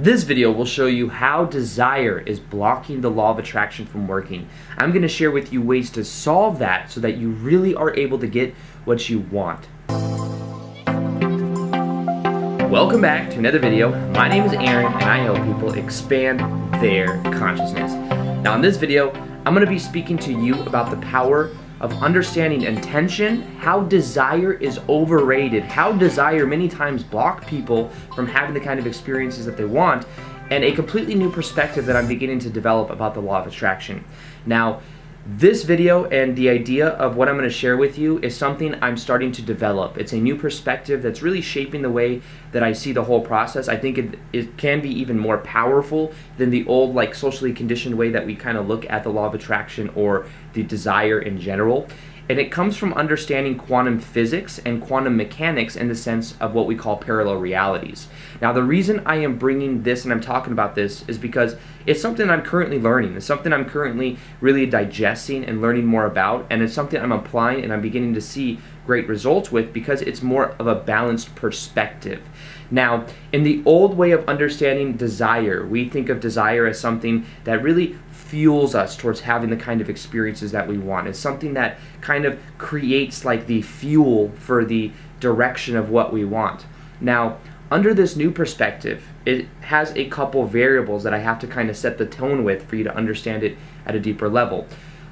This video will show you how desire is blocking the law of attraction from working. I'm going to share with you ways to solve that so that you really are able to get what you want. Welcome back to another video. My name is Aaron and I help people expand their consciousness. Now in this video, I'm going to be speaking to you about the power of understanding intention, how desire is overrated, how desire many times block people from having the kind of experiences that they want, and a completely new perspective that I'm beginning to develop about the law of attraction. Now, this video and the idea of what I'm going to share with you is something I'm starting to develop. It's a new perspective that's really shaping the way that I see the whole process. I think it can be even more powerful than the old, like, socially conditioned way that we kind of look at the law of attraction or the desire in general. And it comes from understanding quantum physics and quantum mechanics in the sense of what we call parallel realities. Now, the reason I am bringing this and I'm talking about this is because it's something I'm currently learning. It's something I'm currently really digesting and learning more about, and it's something I'm applying and I'm beginning to see great results with because it's more of a balanced perspective. Now, in the old way of understanding desire, we think of desire as something that really fuels us towards having the kind of experiences that we want. It's something that kind of creates like the fuel for the direction of what we want. Now, under this new perspective, it has a couple variables that I have to kind of set the tone with for you to understand it at a deeper level.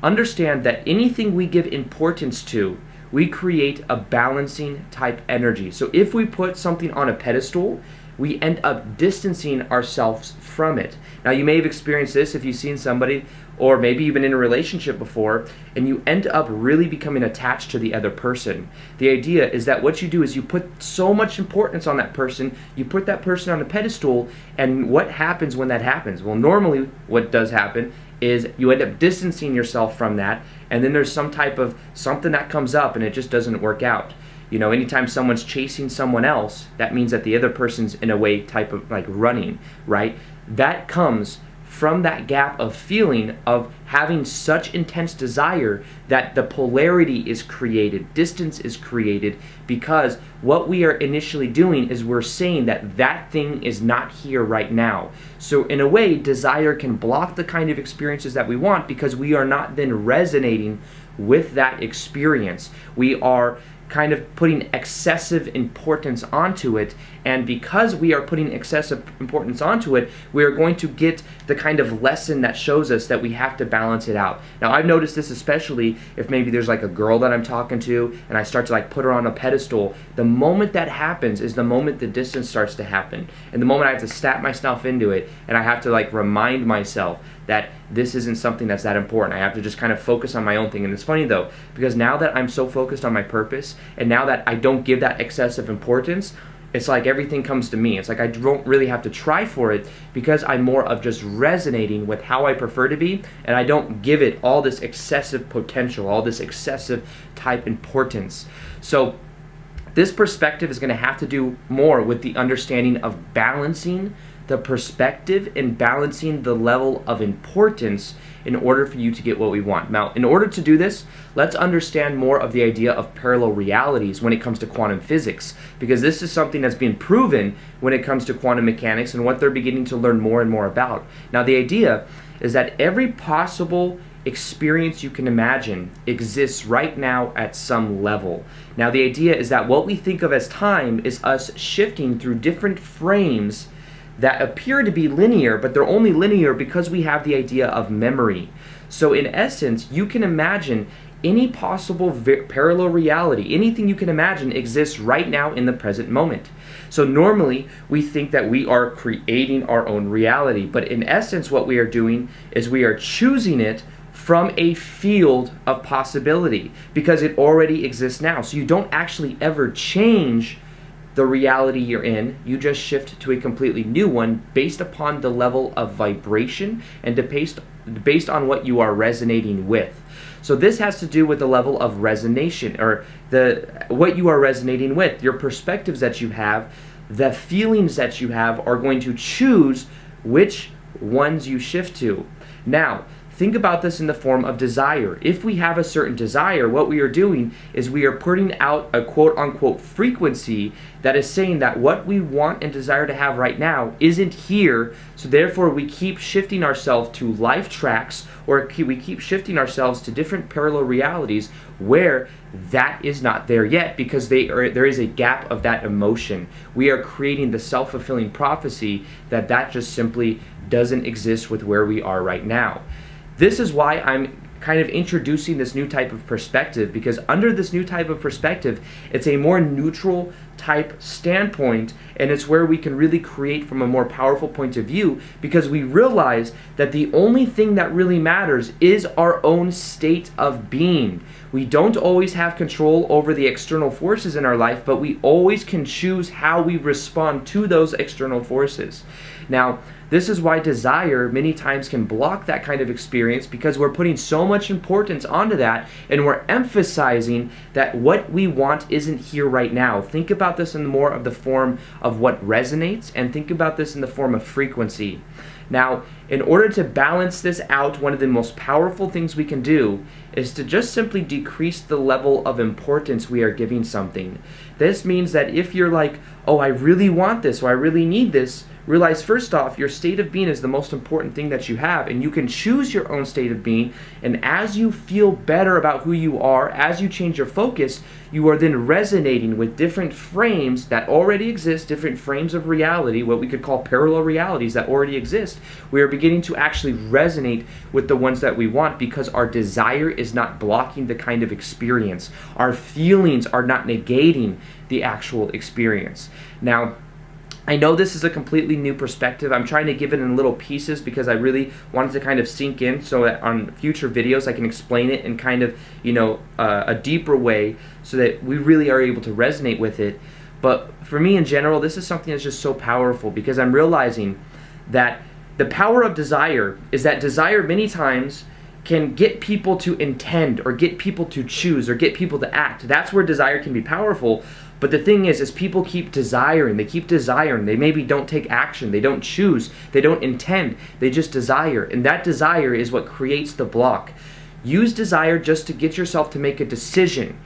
Understand that anything we give importance to, we create a balancing type energy. So if we put something on a pedestal, we end up distancing ourselves from it. Now, you may have experienced this if you've seen somebody, or maybe even in a relationship before, and you end up really becoming attached to the other person. The idea is that what you do is you put so much importance on that person, you put that person on a pedestal, and what happens when that happens? Well, normally what does happen is you end up distancing yourself from that, and then there's some type of something that comes up and it just doesn't work out. You know, anytime someone's chasing someone else, that means that the other person's in a way type of like running, right? That comes from that gap of feeling of having such intense desire that the polarity is created, distance is created, because what we are initially doing is we're saying that that thing is not here right now. So in a way, desire can block the kind of experiences that we want because we are not then resonating with that experience. We are kind of putting excessive importance onto it, and because we are putting excessive importance onto it, we are going to get the kind of lesson that shows us that we have to balance it out. Now, I've noticed this especially if maybe there's like a girl that I'm talking to and I start to like put her on a pedestal. The moment that happens is the moment the distance starts to happen, and the moment I have to snap myself into it and I have to like remind myself that this isn't something that's that important. I have to just kind of focus on my own thing. And it's funny though, because now that I'm so focused on my purpose, and now that I don't give that excessive importance, it's like everything comes to me. It's like I don't really have to try for it because I'm more of just resonating with how I prefer to be, and I don't give it all this excessive potential, all this excessive type importance. So this perspective is going to have to do more with the understanding of balancing the perspective and balancing the level of importance in order for you to get what we want. Now, in order to do this, let's understand more of the idea of parallel realities when it comes to quantum physics, because this is something that's been proven when it comes to quantum mechanics and what they're beginning to learn more and more about. Now, the idea is that every possible experience you can imagine exists right now at some level. Now, the idea is that what we think of as time is us shifting through different frames that appear to be linear, but they're only linear because we have the idea of memory. So in essence, you can imagine any possible parallel reality, anything you can imagine exists right now in the present moment. So normally we think that we are creating our own reality, but in essence what we are doing is we are choosing it from a field of possibility because it already exists now. So you don't actually ever change the reality you're in, you just shift to a completely new one based upon the level of vibration and based on what you are resonating with. So this has to do with the level of resonation, or what you are resonating with. Your perspectives that you have, the feelings that you have are going to choose which ones you shift to. Now, think about this in the form of desire. If we have a certain desire, what we are doing is we are putting out a quote-unquote frequency that is saying that what we want and desire to have right now isn't here, so therefore we keep shifting ourselves to life tracks, or we keep shifting ourselves to different parallel realities where that is not there yet, because there is a gap of that emotion. We are creating the self-fulfilling prophecy that just simply doesn't exist with where we are right now. This is why I'm kind of introducing this new type of perspective, because under this new type of perspective, it's a more neutral type standpoint, and it's where we can really create from a more powerful point of view, because we realize that the only thing that really matters is our own state of being. We don't always have control over the external forces in our life, but we always can choose how we respond to those external forces. Now, this is why desire many times can block that kind of experience, because we're putting so much importance onto that, and we're emphasizing that what we want isn't here right now. Think about this in more of the form of what resonates, and think about this in the form of frequency. Now, in order to balance this out, one of the most powerful things we can do is to just simply decrease the level of importance we are giving something. This means that if you're like, oh, I really want this, or I really need this, realize first off, your state of being is the most important thing that you have, and you can choose your own state of being, and as you feel better about who you are, as you change your focus, you are then resonating with different frames that already exist, different frames of reality, what we could call parallel realities that already exist. We are beginning to actually resonate with the ones that we want, because our desire is not blocking the kind of experience. Our feelings are not negating the actual experience. Now, I know this is a completely new perspective. I'm trying to give it in little pieces because I really wanted to kind of sink in, so that on future videos I can explain it in kind of, a deeper way, so that we really are able to resonate with it. But for me in general, this is something that's just so powerful, because I'm realizing that the power of desire is that desire many times can get people to intend, or get people to choose, or get people to act. That's where desire can be powerful. But the thing is people keep desiring, they maybe don't take action, they don't choose, they don't intend, they just desire. And that desire is what creates the block. Use desire just to get yourself to make a decision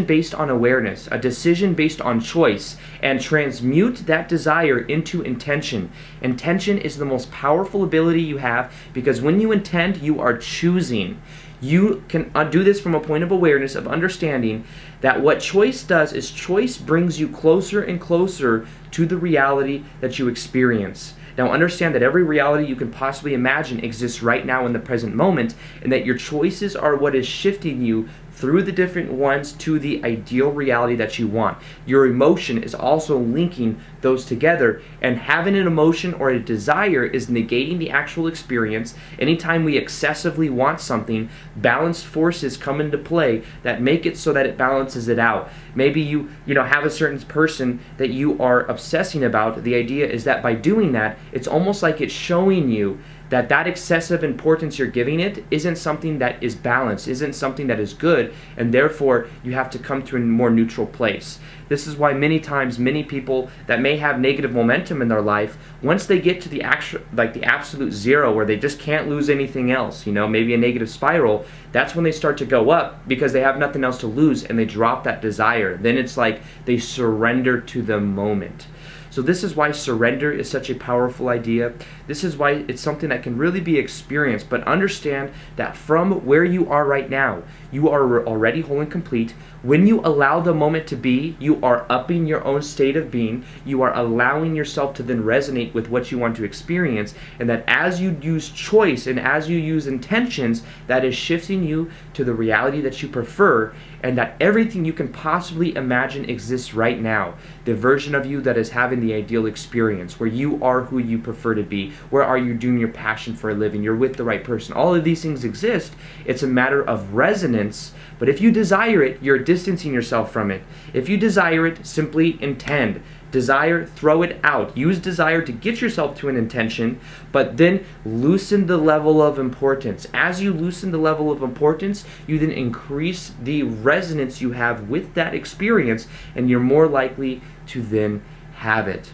based on awareness, a decision based on choice, and transmute that desire into intention. Intention is the most powerful ability you have, because when you intend, you are choosing. You can do this from a point of awareness, of understanding that what choice does is choice brings you closer and closer to the reality that you experience. Now understand that every reality you can possibly imagine exists right now in the present moment, and that your choices are what is shifting you through the different ones to the ideal reality that you want. Your emotion is also linking those together, and having an emotion or a desire is negating the actual experience. Anytime we excessively want something, balanced forces come into play that make it so that it balances it out. Maybe you have a certain person that you are obsessing about. The idea is that by doing that, it's almost like it's showing you that excessive importance you're giving it isn't something that is balanced, isn't something that is good, and therefore you have to come to a more neutral place. This is why many times many people that may have negative momentum in their life, once they get to the absolute zero where they just can't lose anything else, maybe a negative spiral, that's when they start to go up, because they have nothing else to lose, and they drop that desire. Then it's like they surrender to the moment. So this is why surrender is such a powerful idea. This is why it's something that can really be experienced. But understand that from where you are right now, you are already whole and complete. When you allow the moment to be, you are upping your own state of being. You are allowing yourself to then resonate with what you want to experience. And that as you use choice and as you use intentions, that is shifting you to the reality that you prefer. And that everything you can possibly imagine exists right now. The version of you that is having the ideal experience, where you are who you prefer to be, where are you doing your passion for a living, you're with the right person. All of these things exist. It's a matter of resonance. But if you desire it, you're distancing yourself from it. If you desire it, simply intend. Desire, throw it out. Use desire to get yourself to an intention, but then loosen the level of importance. As you loosen the level of importance, you then increase the resonance you have with that experience, and you're more likely to then have it.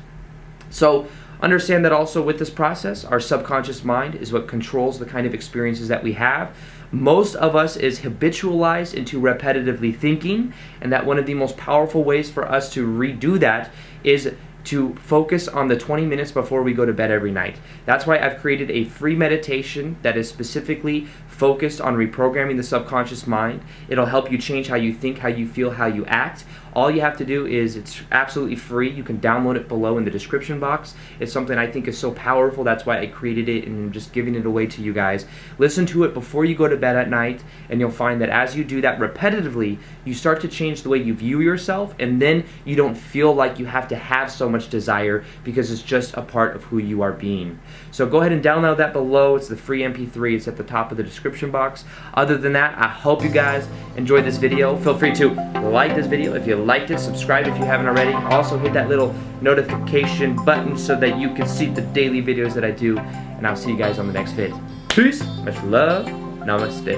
So Understand that also with this process, our subconscious mind is what controls the kind of experiences that we have. Most of us is habitualized into repetitively thinking, and that one of the most powerful ways for us to redo that is to focus on the 20 minutes before we go to bed every night. That's why I've created a free meditation that is specifically focused on reprogramming the subconscious mind. It'll help you change how you think, how you feel, how you act. All you have to do is, it's absolutely free. You can download it below in the description box. It's something I think is so powerful. That's why I created it and I'm just giving it away to you guys. Listen to it before you go to bed at night, and you'll find that as you do that repetitively, you start to change the way you view yourself, and then you don't feel like you have to have so much desire because it's just a part of who you are being. So go ahead and download that below. It's the free MP3. It's at the top of the description box. Other than that, I hope you guys enjoyed this video. Feel free to like this video if you liked it, subscribe if you haven't already. Also hit that little notification button so that you can see the daily videos that I do, and I'll see you guys on the next vid. Peace, much love, namaste.